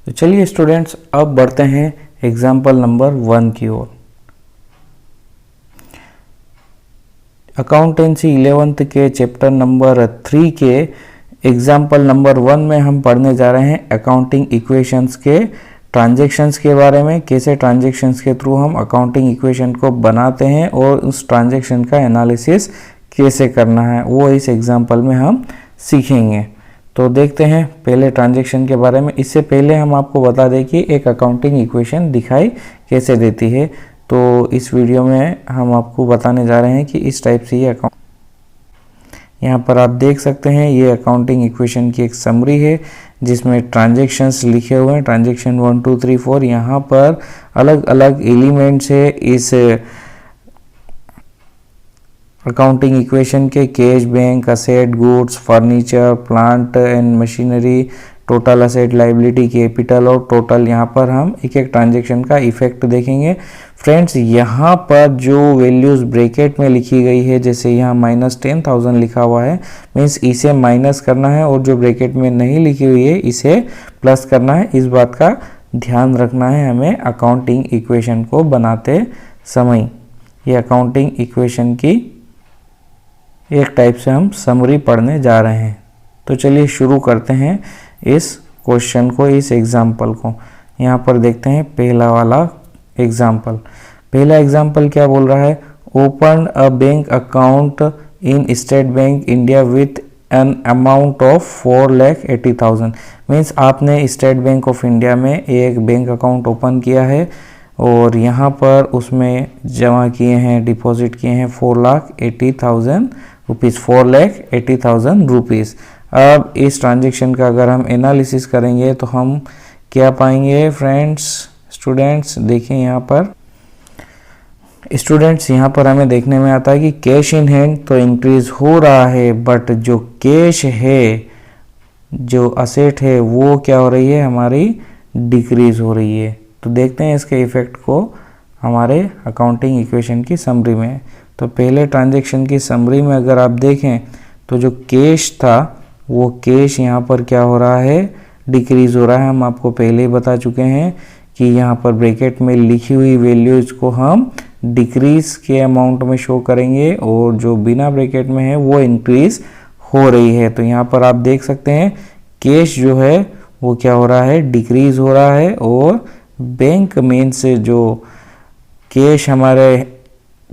तो चलिए स्टूडेंट्स, अब बढ़ते हैं एग्जाम्पल नंबर 1 की ओर। अकाउंटेंसी 11th के चैप्टर नंबर 3 के एग्जाम्पल नंबर 1 में हम पढ़ने जा रहे हैं अकाउंटिंग इक्वेशंस के ट्रांजैक्शंस के बारे में। कैसे ट्रांजैक्शंस के थ्रू हम अकाउंटिंग इक्वेशन को बनाते हैं और उस ट्रांजैक्शन का एनालिसिस कैसे करना है, वो इस एग्जाम्पल में हम सीखेंगे। तो देखते हैं पहले ट्रांजैक्शन के बारे में। इससे पहले हम आपको बता दें कि एक अकाउंटिंग इक्वेशन दिखाई कैसे देती है। तो इस वीडियो में हम आपको बताने जा रहे हैं कि इस टाइप से ये अकाउंट, यहाँ पर आप देख सकते हैं ये अकाउंटिंग इक्वेशन की एक समरी है जिसमें ट्रांजैक्शंस लिखे हुए हैं, ट्रांजैक्शन 1 2 3 4। यहाँ पर अलग अलग एलिमेंट्स है इस अकाउंटिंग इक्वेशन के। Cash, bank, asset, goods, furniture, plant and machinery, total asset, liability, capital और टोटल। यहाँ पर हम एक एक ट्रांजैक्शन का इफेक्ट देखेंगे। फ्रेंड्स, यहाँ पर जो वैल्यूज ब्रैकेट में लिखी गई है, जैसे यहाँ -10,000 लिखा हुआ है, मीन्स इसे माइनस करना है, और जो ब्रैकेट में नहीं लिखी हुई है इसे प्लस करना है। इस बात का ध्यान रखना है हमें अकाउंटिंग इक्वेशन को बनाते समय। ये अकाउंटिंग इक्वेशन की एक टाइप से हम समरी पढ़ने जा रहे हैं। तो चलिए शुरू करते हैं इस क्वेश्चन को, इस एग्जाम्पल को। यहाँ पर देखते हैं पहला वाला एग्जाम्पल। पहला एग्जाम्पल क्या बोल रहा है? Open a bank account in state bank India with an amount of 4,80,000। Means आपने स्टेट बैंक ऑफ इंडिया में एक बैंक अकाउंट ओपन किया है और यहाँ पर उसमें जमा किए हैं, डिपॉजिट किए हैं 4,80,000 रुपीज़, 4,80,000 रुपीज़। अब इस ट्रांजैक्शन का अगर हम एनालिसिस करेंगे तो हम क्या पाएंगे फ्रेंड्स? स्टूडेंट्स देखें यहाँ पर, स्टूडेंट्स यहाँ पर हमें देखने में आता है कि कैश इन हैंड तो इंक्रीज हो रहा है, बट जो कैश है, जो असेट है, वो क्या हो रही है? हमारी डिक्रीज हो रही है। तो देखते हैं इसके इफेक्ट को हमारे अकाउंटिंग इक्वेशन की समरी में। तो पहले ट्रांजैक्शन की समरी में अगर आप देखें तो जो कैश था वो कैश यहाँ पर क्या हो रहा है? डिक्रीज हो रहा है। हम आपको पहले ही बता चुके हैं कि यहाँ पर ब्रैकेट में लिखी हुई वैल्यूज को हम डिक्रीज के अमाउंट में शो करेंगे और जो बिना ब्रैकेट में है वो इंक्रीज हो रही है। तो यहाँ पर आप देख सकते हैं कैश जो है वो क्या हो रहा है? डिक्रीज हो रहा है, और बैंक मेन से जो कैश हमारे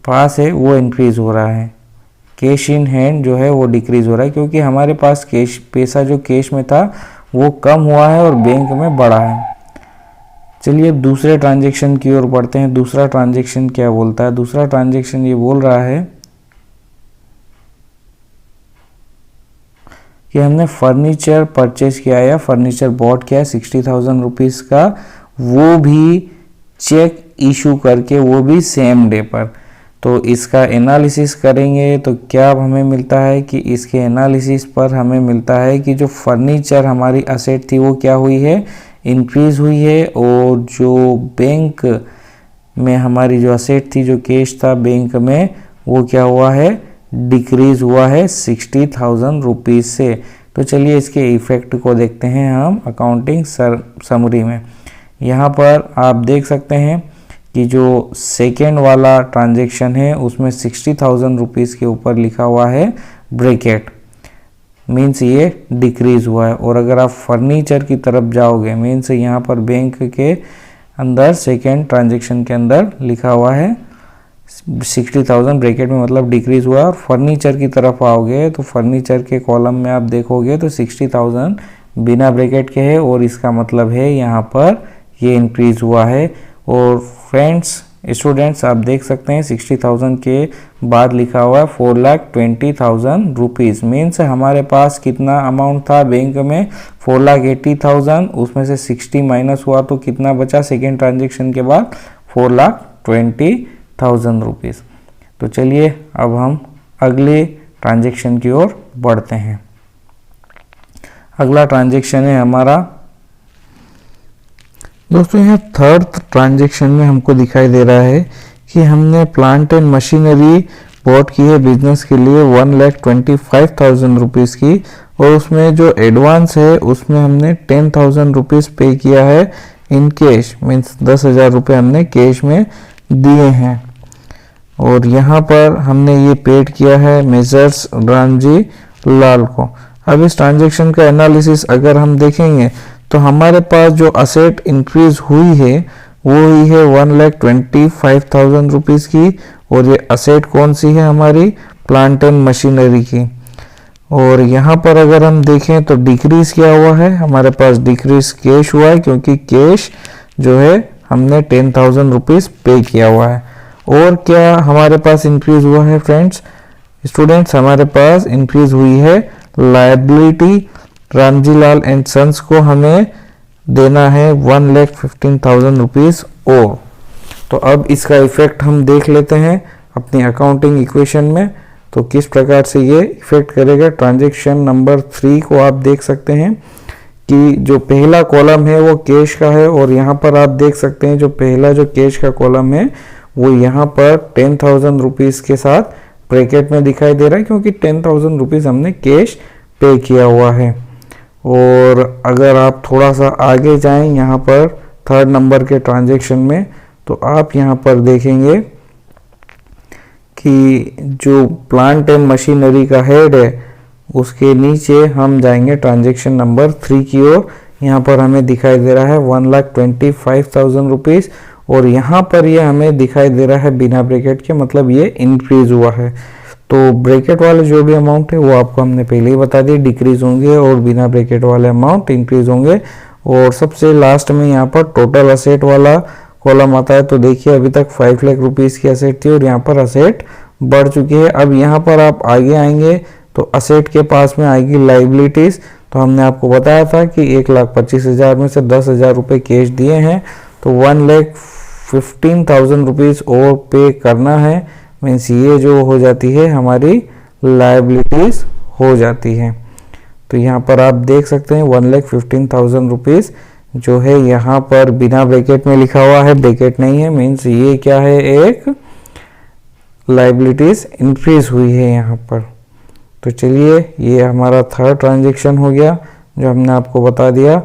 पास है वो इंक्रीज हो रहा है। कैश इन हैंड जो है वो डिक्रीज हो रहा है क्योंकि हमारे पास कैश, पैसा जो कैश में था वो कम हुआ है और बैंक में बढ़ा है। चलिए अब दूसरे ट्रांजैक्शन की ओर बढ़ते हैं। दूसरा ट्रांजैक्शन क्या बोलता है? दूसरा ट्रांजैक्शन ये बोल रहा है कि हमने फर्नीचर परचेज किया या फर्नीचर बॉट किया 60,000 रुपीज़ का, वो भी चेक इशू करके, वो भी सेम डे पर। तो इसका एनालिसिस करेंगे तो क्या हमें मिलता है कि इसके एनालिसिस पर हमें मिलता है कि जो फर्नीचर हमारी असेट थी वो क्या हुई है? इंक्रीज हुई है, और जो बैंक में हमारी जो असेट थी, जो कैश था बैंक में, वो क्या हुआ है? डिक्रीज हुआ है 60,000 रुपीज़ से। तो चलिए इसके इफेक्ट को देखते हैं हम अकाउंटिंग समरी में। यहाँ पर आप देख सकते हैं कि जो सेकेंड वाला ट्रांजैक्शन है उसमें 60,000 रुपीज़ के ऊपर लिखा हुआ है ब्रैकेट, मीन्स ये डिक्रीज हुआ है। और अगर आप फर्नीचर की तरफ जाओगे, मीन्स यहाँ पर बैंक के अंदर सेकेंड ट्रांजैक्शन के अंदर लिखा हुआ है 60,000 ब्रैकेट में, मतलब डिक्रीज हुआ है। और फर्नीचर की तरफ आओगे तो फर्नीचर के कॉलम में आप देखोगे तो 60,000 बिना ब्रैकेट के है, और इसका मतलब है यहाँ पर ये इंक्रीज हुआ है। और फ्रेंड्स, स्टूडेंट्स आप देख सकते हैं 60,000 के बाद लिखा हुआ है 4,20,000 रुपीज़। मीन्स हमारे पास कितना अमाउंट था बैंक में? 4,80,000, उसमें से 60 माइनस हुआ तो कितना बचा सेकेंड ट्रांजैक्शन के बाद? 4,20,000 रुपीज़। तो चलिए अब हम अगले ट्रांजैक्शन की ओर बढ़ते हैं। अगला ट्रांजैक्शन है हमारा, दोस्तों यहाँ थर्ड ट्रांजैक्शन में हमको दिखाई दे रहा है कि हमने प्लांट एंड मशीनरी बॉट की है बिजनेस के लिए 1,25,000 रुपीज़ की, और उसमें जो एडवांस है उसमें हमने 10,000 रुपीज़ पे किया है इन कैश, मीन्स 10,000 रुपये हमने कैश में दिए हैं। और यहाँ पर हमने ये पेड किया है मेजर्स रामजी लाल को। अब इस ट्रांजैक्शन का एनालिसिस अगर हम देखेंगे तो हमारे पास जो असेट इंक्रीज हुई है वो ही है 1,25,000 रुपीज़ की, और ये असेट कौन सी है हमारी, प्लांट एंड मशीनरी की। और यहाँ पर अगर हम देखें तो डिक्रीज क्या हुआ है, हमारे पास डिक्रीज कैश हुआ है, क्योंकि कैश जो है हमने 10,000 रुपीज़ पे किया हुआ है। और क्या हमारे पास इंक्रीज हुआ है फ्रेंड्स, स्टूडेंट्स, हमारे पास इंक्रीज हुई है लायबिलिटी। रामजीलाल एंड सन्स को हमें देना है 1,15,000 रुपीज़ और। तो अब इसका इफेक्ट हम देख लेते हैं अपनी अकाउंटिंग इक्वेशन में, तो किस प्रकार से ये इफेक्ट करेगा। ट्रांजैक्शन नंबर 3 को आप देख सकते हैं कि जो पहला कॉलम है वो कैश का है, और यहाँ पर आप देख सकते हैं जो पहला जो कैश का कॉलम है वो यहाँ पर 10,000 रुपीज़ के साथ ब्रैकेट में दिखाई दे रहा है, क्योंकि 10,000 रुपीज़ हमने कैश पे किया हुआ है। और अगर आप थोड़ा सा आगे जाएं यहाँ पर थर्ड नंबर के ट्रांजैक्शन में, तो आप यहाँ पर देखेंगे कि जो प्लांट एंड मशीनरी का हेड है उसके नीचे हम जाएंगे ट्रांजैक्शन नंबर 3 की ओर। यहाँ पर हमें दिखाई दे रहा है 1,25,000 रुपीज़, और यहाँ पर ये हमें दिखाई दे रहा है बिना ब्रैकेट के, मतलब ये इंक्रीज हुआ है। तो ब्रैकेट वाले जो भी अमाउंट है वो आपको हमने पहले ही बता दिए डिक्रीज होंगे, और बिना ब्रैकेट वाले अमाउंट इंक्रीज होंगे। और सबसे लास्ट में यहाँ पर टोटल असेट वाला कॉलम आता है। तो देखिए अभी तक 5 लाख रुपीज़ की असेट थी और यहाँ पर असेट बढ़ चुकी है। अब यहाँ पर आप आगे आएंगे तो असेट के पास में आएगी लाइबिलिटीज़। तो हमने आपको बताया था कि 1,25,000 में से 10,000 रुपये कैश दिए हैं, तो 1,15,000 रुपीज़ और पे करना है, मीन्स ये जो हो जाती है हमारी लाइबिलिटीज़ हो जाती है। तो यहाँ पर आप देख सकते हैं 1,15,000 रुपीज़ जो है यहाँ पर बिना ब्रैकेट में लिखा हुआ है, ब्रैकेट नहीं है, मीन्स ये क्या है, एक लाइबिलिटीज़ इंक्रीज हुई है यहाँ पर। तो चलिए ये हमारा थर्ड ट्रांजैक्शन हो गया जो हमने आपको बता दिया।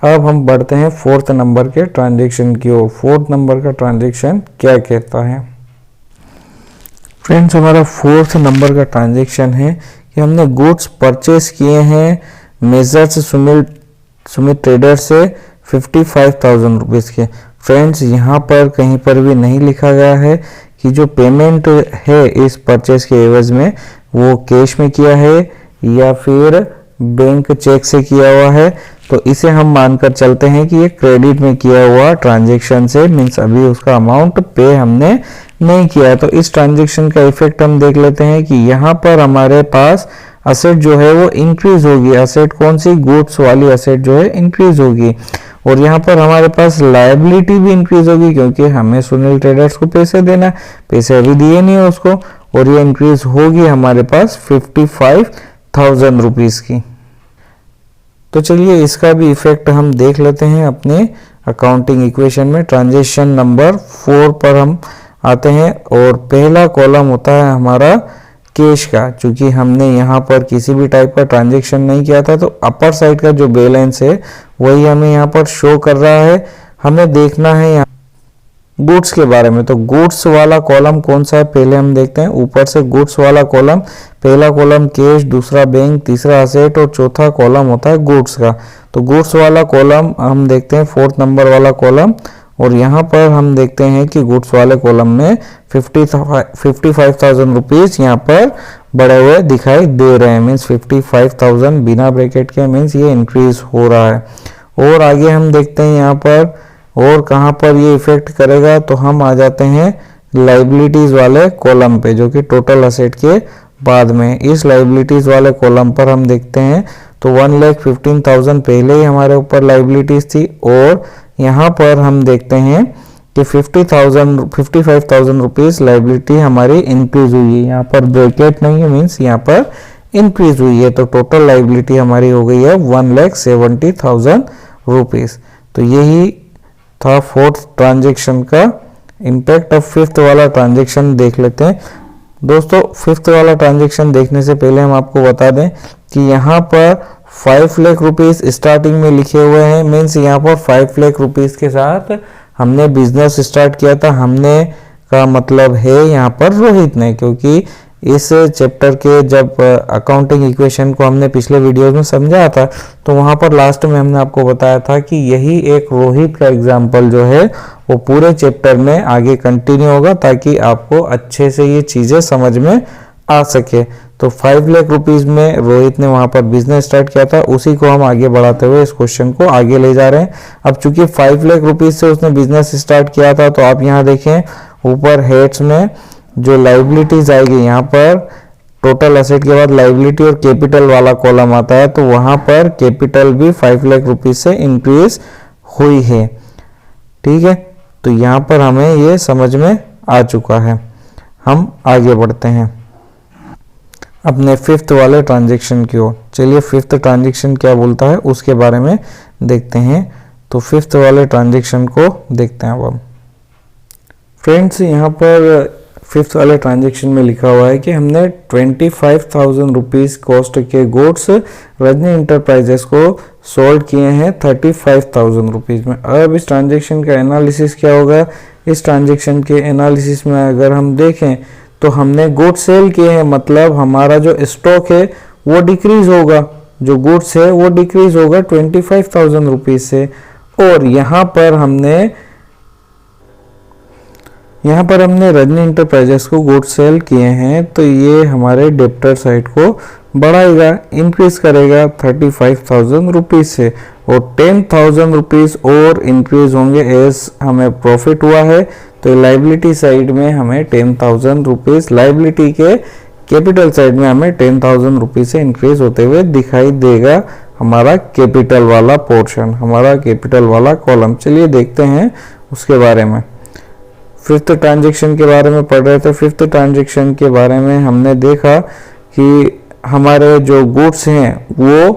अब हम बढ़ते हैं फोर्थ नंबर के ट्रांजैक्शन की ओर। फोर्थ नंबर का ट्रांजैक्शन क्या कहता है फ्रेंड्स, हमारा फोर्थ नंबर का ट्रांजैक्शन है कि हमने गुड्स परचेस किए हैं मेजर्स सुमित ट्रेडर से 55,000 रुपीज़ के। फ्रेंड्स यहाँ पर कहीं पर भी नहीं लिखा गया है कि जो पेमेंट है इस परचेस के एवज में वो कैश में किया है या फिर बैंक चेक से किया हुआ है। तो इसे हम मानकर चलते हैं कि ये क्रेडिट में किया हुआ ट्रांजैक्शन से, मीन्स अभी उसका अमाउंट पे हमने नहीं किया है। तो इस ट्रांजैक्शन का इफेक्ट हम देख लेते हैं कि यहाँ पर हमारे पास असेट जो है वो इंक्रीज होगी। असेट कौन सी, गुड्स वाली असेट जो है इंक्रीज होगी। और यहाँ पर हमारे पास लायबिलिटी भी इंक्रीज होगी, क्योंकि हमें सुनील ट्रेडर्स को पैसे देना है, पैसे अभी दिए नहीं है उसको, और ये इंक्रीज होगी हमारे पास 55,000 रुपीज़ की। तो चलिए इसका भी इफेक्ट हम देख लेते हैं अपने अकाउंटिंग इक्वेशन में। ट्रांजैक्शन नंबर 4 पर हम आते हैं, और पहला कॉलम होता है हमारा कैश का। चूंकि हमने यहाँ पर किसी भी टाइप का ट्रांजैक्शन नहीं किया था, तो अपर साइड का जो बैलेंस है वही हमें यहाँ पर शो कर रहा है। हमें देखना है यहाँ गुड्स के बारे में। तो गुड्स वाला कॉलम कौन सा है पहले हम देखते हैं। ऊपर से गुड्स वाला कॉलम, पहला कॉलम कैश, दूसरा बैंक, तीसरा असेट और चौथा कॉलम होता है गुड्स का। तो गुड्स वाला कॉलम हम देखते हैं, फोर्थ नंबर वाला कॉलम, और यहाँ पर हम देखते हैं कि गुड्स वाले कॉलम में 55,000 रुपीज़ यहाँ पर बढ़े हुए दिखाई दे रहे हैं, मीन्स 55,000 बिना ब्रैकेट के, मीन्स ये इंक्रीज हो रहा है। और आगे हम देखते हैं यहाँ पर और कहाँ पर ये इफेक्ट करेगा, तो हम आ जाते हैं लाइबिलिटीज़ वाले कॉलम पे, जो कि टोटल असेट के बाद में। इस लाइबिलिटीज़ वाले कॉलम पर हम देखते हैं तो 1,15,000 पहले ही हमारे ऊपर लाइबिलिटीज़ थी, और यहाँ पर हम देखते हैं कि 55,000 रुपीज़ लाइबिलिटी हमारी इंक्रीज हुई है। यहाँ पर ब्रैकेट नहीं है, मीन्स यहाँ पर इंक्रीज हुई है। तो टोटल लाइबिलिटी हमारी हो गई है 1,70,000 रुपीज़। तो यही था फोर्थ ट्रांजैक्शन का इम्पैक्ट। अब फिफ्थ वाला ट्रांजैक्शन देख लेते हैं, दोस्तों फिफ्थ वाला ट्रांजेक्शन देखने से पहले हम आपको बता दें कि यहाँ पर 5 लाख रुपीस स्टार्टिंग में लिखे हुए हैं, मीन्स यहाँ पर 5 लाख रुपीस के साथ हमने बिजनेस स्टार्ट किया था। हमने का मतलब है यहाँ पर रोहित ने, क्योंकि इस चैप्टर के जब अकाउंटिंग इक्वेशन को हमने पिछले वीडियोस में समझाया था तो वहाँ पर लास्ट में हमने आपको बताया था कि यही एक रोहित का एग्जाम्पल जो है वो पूरे चैप्टर में आगे कंटिन्यू होगा, ताकि आपको अच्छे से ये चीज़ें समझ में आ सके। तो 5 लाख रुपीस में रोहित ने वहाँ पर बिजनेस स्टार्ट किया था, उसी को हम आगे बढ़ाते हुए इस क्वेश्चन को आगे ले जा रहे हैं। अब चूंकि 5 लाख रुपीस से उसने बिजनेस स्टार्ट किया था, तो आप यहाँ देखें ऊपर हेड्स में जो लाइबिलिटीज आएगी, यहाँ पर टोटल एसेट के बाद लाइबिलिटी और कैपिटल वाला कॉलम आता है, तो वहां पर कैपिटल भी 5 लाख रुपीस से इंक्रीज हुई है। ठीक है, तो यहाँ पर हमें ये समझ में आ चुका है। हम आगे बढ़ते हैं अपने फिफ्थ वाले ट्रांजेक्शन की ओर। चलिए फिफ्थ ट्रांजेक्शन क्या बोलता है उसके बारे में देखते हैं। तो फिफ्थ वाले ट्रांजेक्शन को देखते हैं अब हम। फ्रेंड्स यहाँ पर फिफ्थ वाले ट्रांजेक्शन में लिखा हुआ है कि हमने 25,000 रुपीज़ कॉस्ट के गुड्स रजनी इंटरप्राइजेस को सोल्ड किए हैं 35,000 रुपीज़ में। अब इस ट्रांजेक्शन का एनालिसिस क्या होगा? इस ट्रांजेक्शन के एनालिसिस में अगर हम देखें तो हमने गुड्स सेल किए हैं, मतलब हमारा जो स्टॉक है वो डिक्रीज होगा, जो गुड्स है वो डिक्रीज होगा 25,000 रुपीज़ से। और यहाँ पर हमने रजनी इंटरप्राइजेस को गुड्स सेल किए हैं, तो ये हमारे डेप्टर साइड को बढ़ाएगा, इंक्रीज करेगा 35,000 रुपीज़ से, और 10,000 रुपीज़ और इंक्रीज होंगे एज हमें प्रॉफिट हुआ है। तो लाइबिलिटी साइड में हमें 10,000 रुपीज़, लाइबिलिटी के कैपिटल साइड में हमें 10,000 रुपीज़ से इंक्रीज होते हुए दिखाई देगा हमारा कैपिटल वाला पोर्शन, हमारा कैपिटल वाला कॉलम। चलिए देखते हैं उसके बारे में। फिफ्थ ट्रांजेक्शन के बारे में पढ़ रहे थे। फिफ्थ ट्रांजेक्शन के बारे में हमने देखा कि हमारे जो गुड्स हैं वो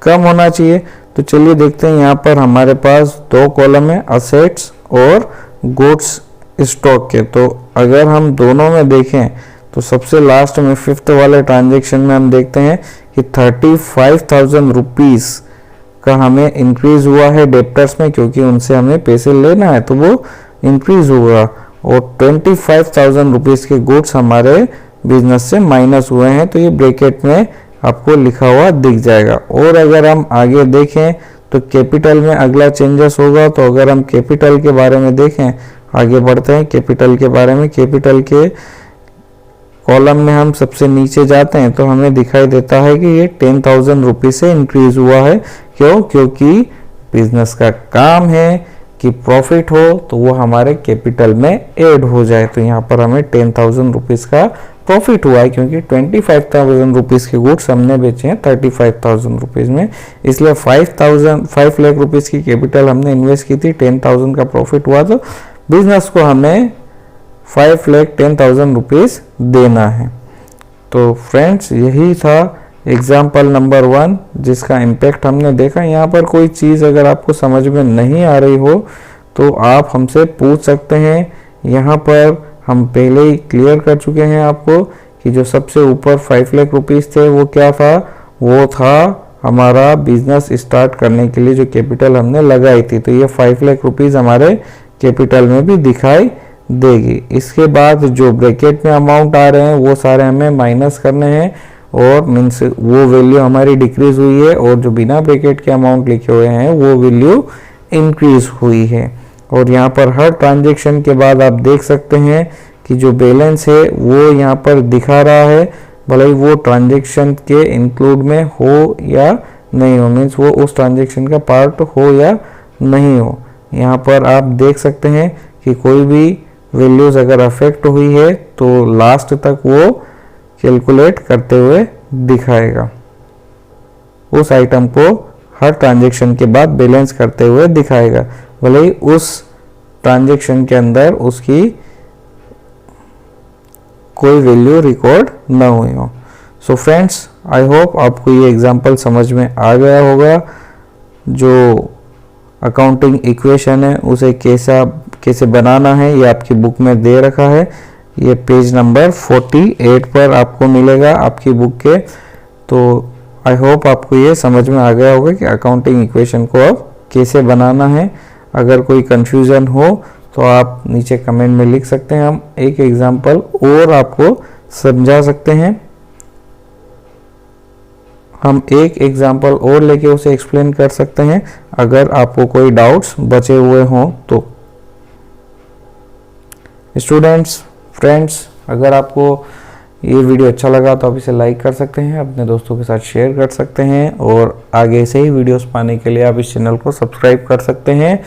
कम होना चाहिए। तो चलिए देखते हैं, यहाँ पर हमारे पास दो कॉलम है, असेट्स और गुड्स स्टॉक के। तो अगर हम दोनों में देखें तो सबसे लास्ट में फिफ्थ वाले ट्रांजेक्शन में हम देखते हैं कि 35,000 रुपीज़ का हमें इंक्रीज हुआ है डेप्टर्स में, क्योंकि उनसे हमें पैसे लेना है तो वो इंक्रीज होगा। और 25,000 रुपीज़ के गुड्स हमारे बिजनेस से माइनस हुए हैं, तो ये ब्रैकेट में आपको लिखा हुआ दिख जाएगा। और अगर हम आगे देखें तो कैपिटल में अगला चेंजेस होगा। तो अगर हम कैपिटल के बारे में देखें, आगे बढ़ते हैं कैपिटल के बारे में। कैपिटल के कॉलम में हम सबसे नीचे जाते हैं तो हमें दिखाई देता है कि ये 10,000 रुपीज़ से इंक्रीज हुआ है। क्यों? क्योंकि बिजनेस का काम है कि प्रॉफिट हो तो वो हमारे कैपिटल में ऐड हो जाए। तो यहाँ पर हमें 10,000 रुपीज़ का प्रॉफिट हुआ है, क्योंकि 25,000 रुपीज़ के गुड्स हमने बेचे हैं 35,000 रुपीज़ में, इसलिए 5 लाख रुपीज़ की कैपिटल हमने इन्वेस्ट की थी, 10,000 का प्रॉफिट हुआ, तो बिजनेस को हमें 5,10,000 रुपीज़ देना है। तो फ्रेंड्स यही था एग्जाम्पल नंबर 1 जिसका इम्पैक्ट हमने देखा। यहाँ पर कोई चीज़ अगर आपको समझ में नहीं आ रही हो तो आप हमसे पूछ सकते हैं। यहाँ पर हम पहले ही क्लियर कर चुके हैं आपको कि जो सबसे ऊपर 5 लाख रुपीज़ थे वो क्या था, वो था हमारा बिजनेस स्टार्ट करने के लिए जो कैपिटल हमने लगाई थी। तो ये 5 लाख रुपीज़ हमारे कैपिटल में भी दिखाई देगी। इसके बाद जो ब्रैकेट में अमाउंट आ रहे हैं वो सारे हमें माइनस करने हैं, और मीन्स वो वैल्यू हमारी डिक्रीज हुई है, और जो बिना ब्रैकेट के अमाउंट लिखे हुए हैं वो वैल्यू इंक्रीज हुई है। और यहाँ पर हर ट्रांजेक्शन के बाद आप देख सकते हैं कि जो बैलेंस है वो यहाँ पर दिखा रहा है, भले ही वो ट्रांजेक्शन के इंक्लूड में हो या नहीं हो, मीन्स वो उस ट्रांजेक्शन का पार्ट हो या नहीं हो। यहाँ पर आप देख सकते हैं कि कोई भी वैल्यूज अगर अफेक्ट हुई है तो लास्ट तक वो कैलकुलेट करते हुए दिखाएगा, उस आइटम को हर ट्रांजेक्शन के बाद बैलेंस करते हुए दिखाएगा, भले ही उस ट्रांजेक्शन के अंदर उसकी कोई वैल्यू रिकॉर्ड ना हुई हो। सो फ्रेंड्स, आई होप आपको ये एग्जांपल समझ में आ गया होगा। जो अकाउंटिंग इक्वेशन है उसे कैसे बनाना है ये आपकी बुक में दे रखा है। ये पेज नंबर 48 पर आपको मिलेगा आपकी बुक के। तो आई होप आपको ये समझ में आ गया होगा कि अकाउंटिंग इक्वेशन को अब कैसे बनाना है। अगर कोई कंफ्यूजन हो तो आप नीचे कमेंट में लिख सकते हैं, हम एक एग्जांपल और आपको समझा सकते हैं। हम एक एग्जांपल और लेके उसे एक्सप्लेन कर सकते हैं अगर आपको कोई डाउट्स बचे हुए हों तो। स्टूडेंट्स, फ्रेंड्स, अगर आपको ये वीडियो अच्छा लगा तो आप इसे लाइक कर सकते हैं, अपने दोस्तों के साथ शेयर कर सकते हैं और आगे से ही वीडियोस पाने के लिए आप इस चैनल को सब्सक्राइब कर सकते हैं।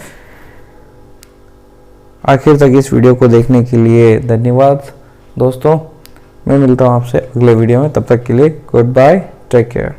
आखिर तक इस वीडियो को देखने के लिए धन्यवाद दोस्तों। मैं मिलता हूँ आपसे अगले वीडियो में, तब तक के लिए गुड बाय, टेक केयर।